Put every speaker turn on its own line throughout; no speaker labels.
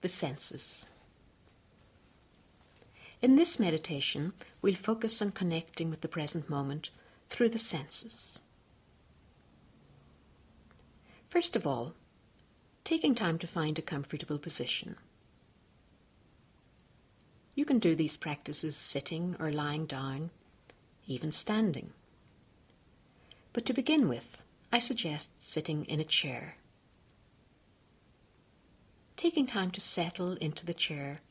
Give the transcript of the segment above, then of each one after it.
the senses. In this meditation, we'll focus on connecting with the present moment through the senses. First of all, taking time to find a comfortable position. You can do these practices sitting or lying down, even standing. But to begin with, I suggest sitting in a chair. Taking time to settle into the chair,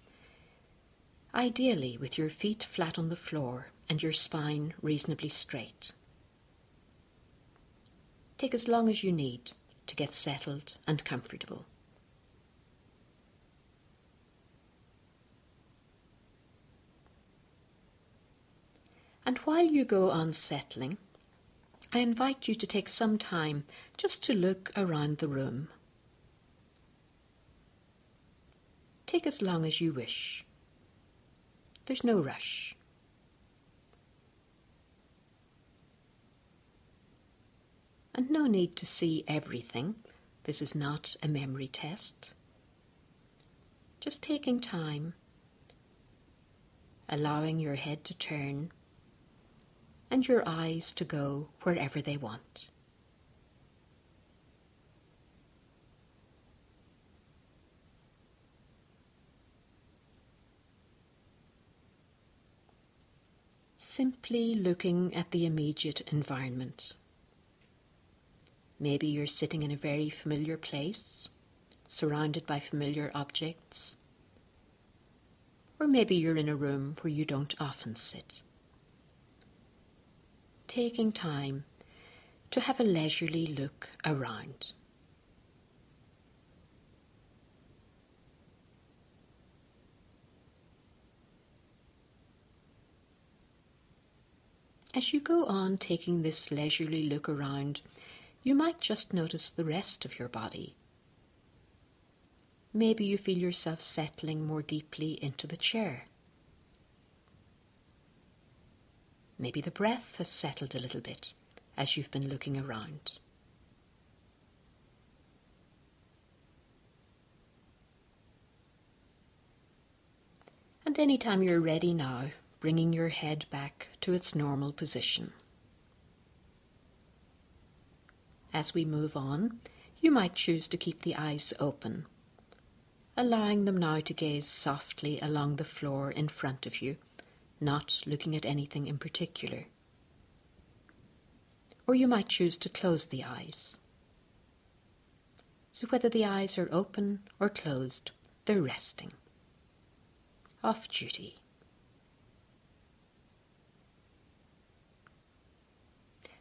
ideally with your feet flat on the floor and your spine reasonably straight. Take as long as you need to get settled and comfortable. And while you go on settling, I invite you to take some time just to look around the room. Take as long as you wish. There's no rush. And no need to see everything. This is not a memory test. Just taking time, allowing your head to turn and your eyes to go wherever they want. Simply looking at the immediate environment. Maybe you're sitting in a very familiar place, surrounded by familiar objects. Or maybe you're in a room where you don't often sit. Taking time to have a leisurely look around. As you go on taking this leisurely look around, you might just notice the rest of your body. Maybe you feel yourself settling more deeply into the chair. Maybe the breath has settled a little bit as you've been looking around. And anytime you're ready now, bringing your head back to its normal position. As we move on, you might choose to keep the eyes open, allowing them now to gaze softly along the floor in front of you, not looking at anything in particular. Or you might choose to close the eyes. So whether the eyes are open or closed, they're resting. Off duty.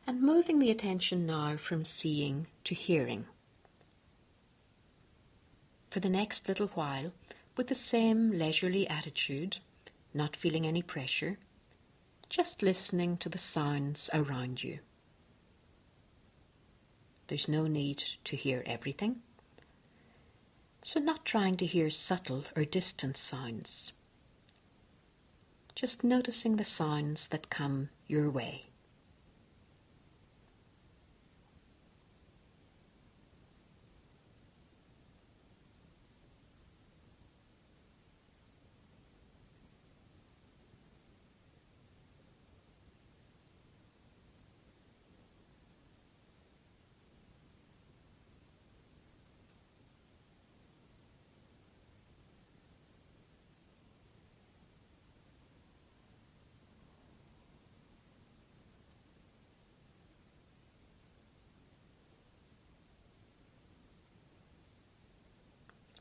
And moving the attention now from seeing to hearing. For the next little while, with the same leisurely attitude, not feeling any pressure, just listening to the sounds around you. There's no need to hear everything, so not trying to hear subtle or distant sounds. Just noticing the sounds that come your way.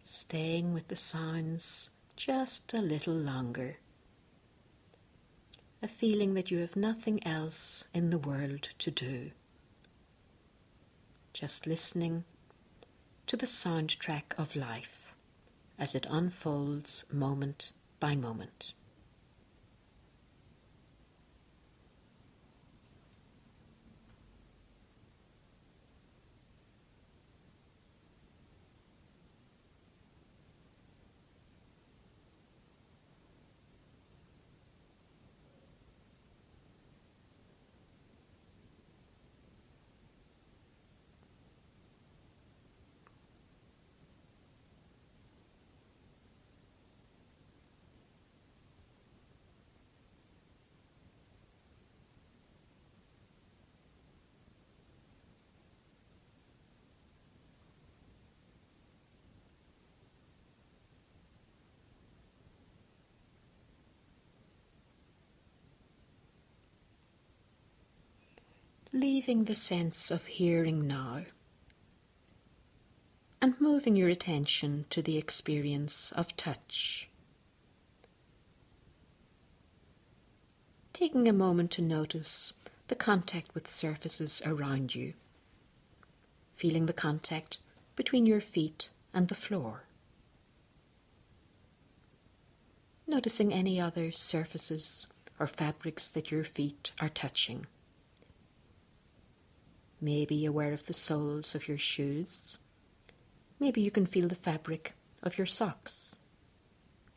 Staying with the sounds just a little longer. A feeling that you have nothing else in the world to do. Just listening to the soundtrack of life as it unfolds moment by moment. leaving the sense of hearing now and moving your attention to the experience of touch. Taking a moment to notice the contact with surfaces around you, feeling the contact between your feet and the floor. Noticing any other surfaces or fabrics that your feet are touching. Maybe aware of the soles of your shoes. Maybe you can feel the fabric of your socks.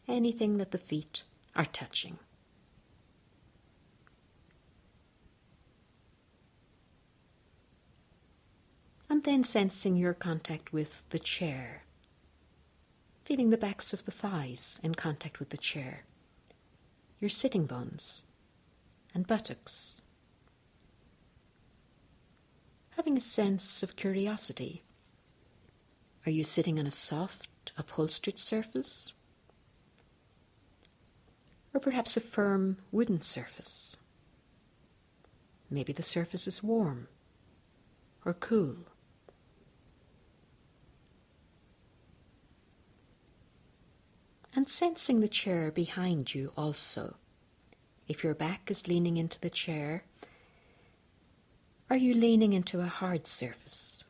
Anything that the feet are touching. And then sensing your contact with the chair. Feeling the backs of the thighs in contact with the chair. Your sitting bones and buttocks. Having a sense of curiosity. Are you sitting on a soft, upholstered surface? Or perhaps a firm wooden surface? Maybe the surface is warm or cool. And sensing the chair behind you also. If your back is leaning into the chair, are you leaning into a hard surface?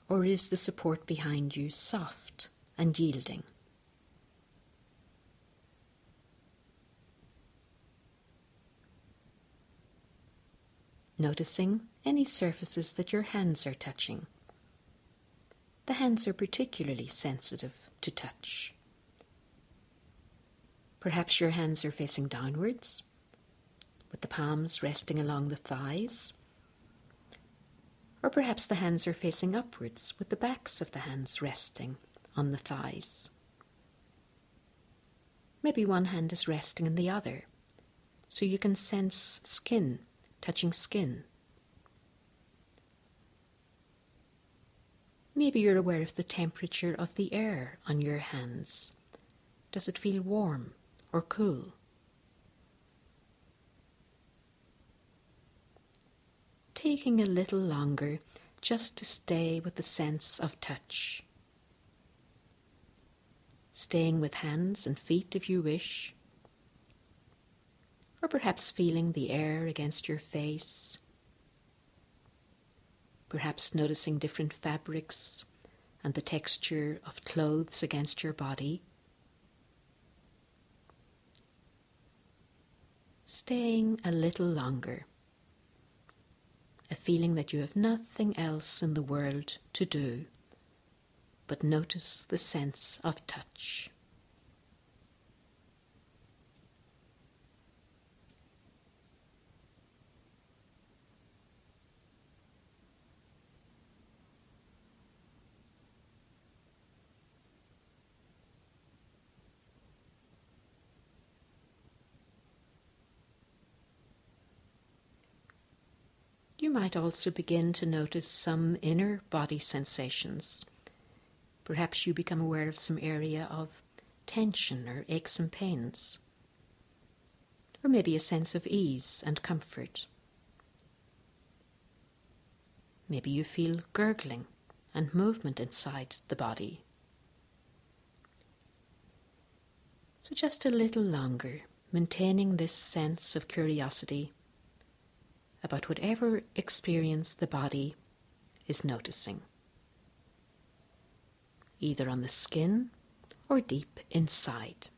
Or is the support behind you soft and yielding? Noticing any surfaces that your hands are touching. The hands are particularly sensitive to touch. Perhaps your hands are facing downwards, with the palms resting along the thighs. Or perhaps the hands are facing upwards, with the backs of the hands resting on the thighs. Maybe one hand is resting in the other, so you can sense skin touching skin. Maybe you're aware of the temperature of the air on your hands. Does it feel warm or cool? Taking a little longer just to stay with the sense of touch. Staying with hands and feet if you wish. Or perhaps feeling the air against your face. Perhaps noticing different fabrics and the texture of clothes against your body. Staying a little longer. A feeling that you have nothing else in the world to do but notice the sense of touch. You might also begin to notice some inner body sensations. Perhaps you become aware of some area of tension or aches and pains. Or maybe a sense of ease and comfort. Maybe you feel gurgling and movement inside the body. So just a little longer, maintaining this sense of curiosity about whatever experience the body is noticing, either on the skin or deep inside.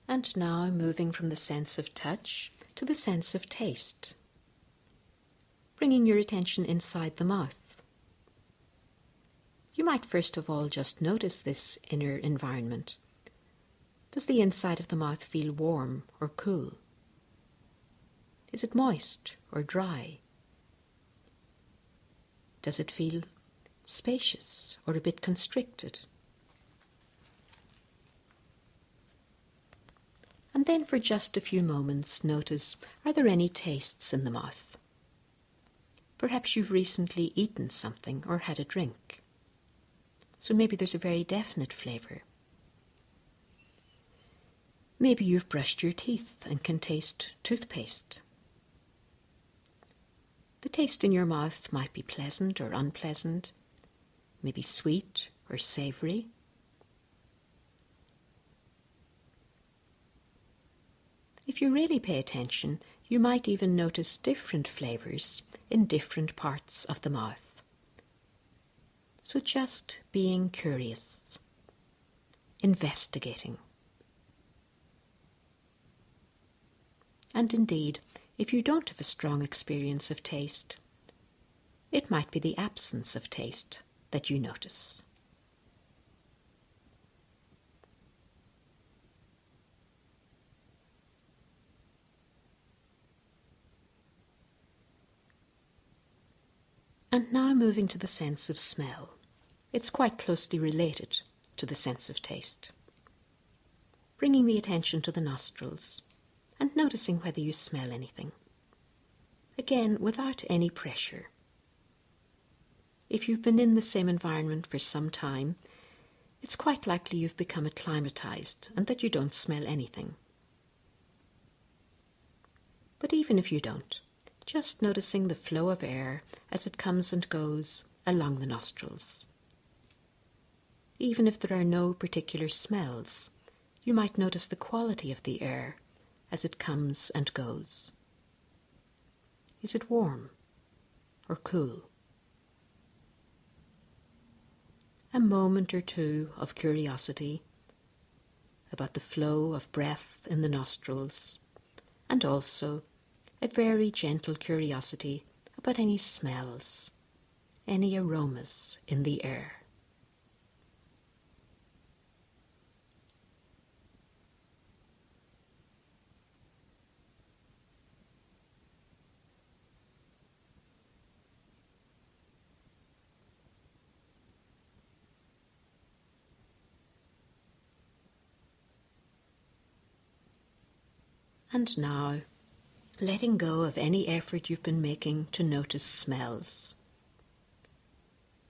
And now moving from the sense of touch to the sense of taste, bringing your attention inside the mouth. You might first of all just notice this inner environment. Does the inside of the mouth feel warm or cool? Is it moist or dry? Does it feel spacious or a bit constricted? And then for just a few moments notice, are there any tastes in the mouth? Perhaps you've recently eaten something or had a drink. So maybe there's a very definite flavour. Maybe you've brushed your teeth and can taste toothpaste. The taste in your mouth might be pleasant or unpleasant, maybe sweet or savoury. If you really pay attention, you might even notice different flavours in different parts of the mouth. So just being curious, investigating. And indeed, if you don't have a strong experience of taste, it might be the absence of taste that you notice. And now moving to the sense of smell. It's quite closely related to the sense of taste. Bringing the attention to the nostrils and noticing whether you smell anything. Again, without any pressure. If you've been in the same environment for some time, it's quite likely you've become acclimatized and that you don't smell anything. But even if you don't, just noticing the flow of air as it comes and goes along the nostrils. Even if there are no particular smells, you might notice the quality of the air as it comes and goes. Is it warm or cool? A moment or two of curiosity about the flow of breath in the nostrils, and also a very gentle curiosity about any smells, any aromas in the air. And now, letting go of any effort you've been making to notice smells.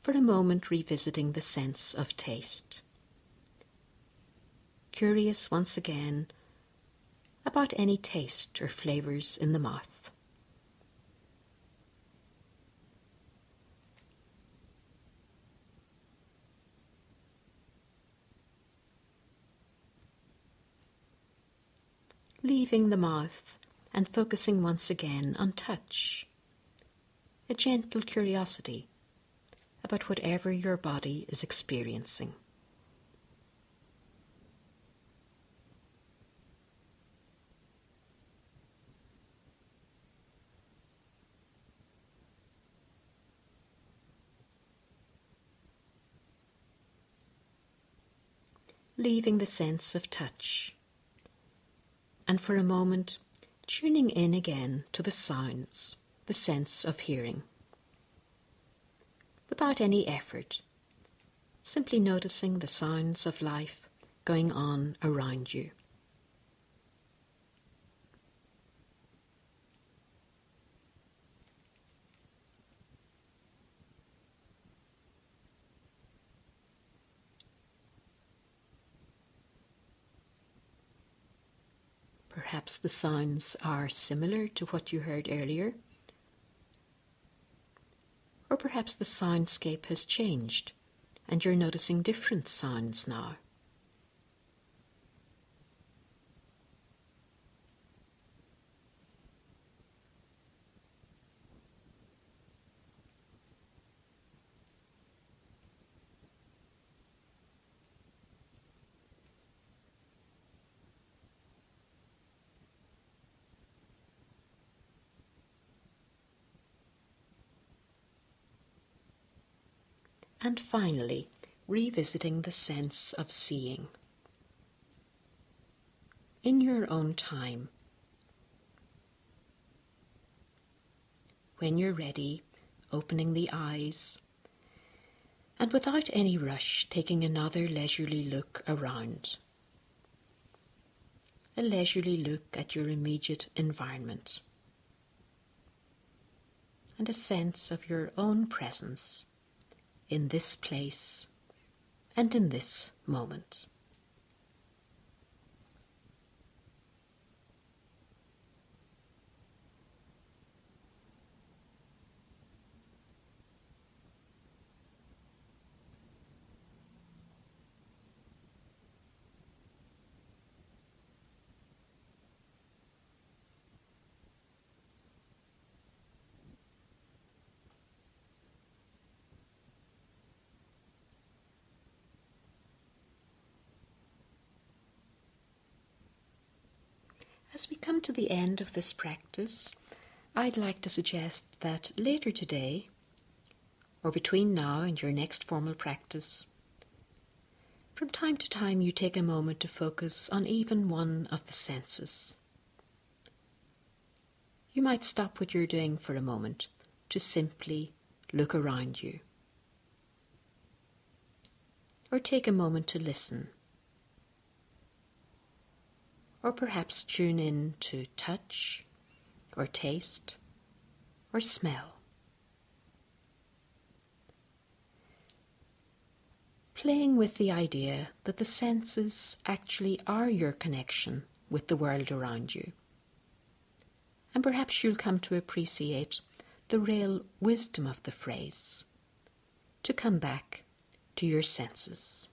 For a moment revisiting the sense of taste. Curious once again about any taste or flavours in the mouth. Leaving the mouth and focusing once again on touch. A gentle curiosity about whatever your body is experiencing. Leaving the sense of touch. And for a moment, tuning in again to the sounds, the sense of hearing. Without any effort, simply noticing the sounds of life going on around you. Perhaps the sounds are similar to what you heard earlier. Or perhaps the soundscape has changed and you're noticing different sounds now. And finally, revisiting the sense of seeing. In your own time. When you're ready, opening the eyes, and without any rush, taking another leisurely look around. A leisurely look at your immediate environment, and a sense of your own presence in this place and in this moment. As we come to the end of this practice, I'd like to suggest that later today, or between now and your next formal practice, from time to time you take a moment to focus on even one of the senses. You might stop what you're doing for a moment to simply look around you, or take a moment to listen, or perhaps tune in to touch, or taste, or smell. Playing with the idea that the senses actually are your connection with the world around you. And perhaps you'll come to appreciate the real wisdom of the phrase, to come back to your senses.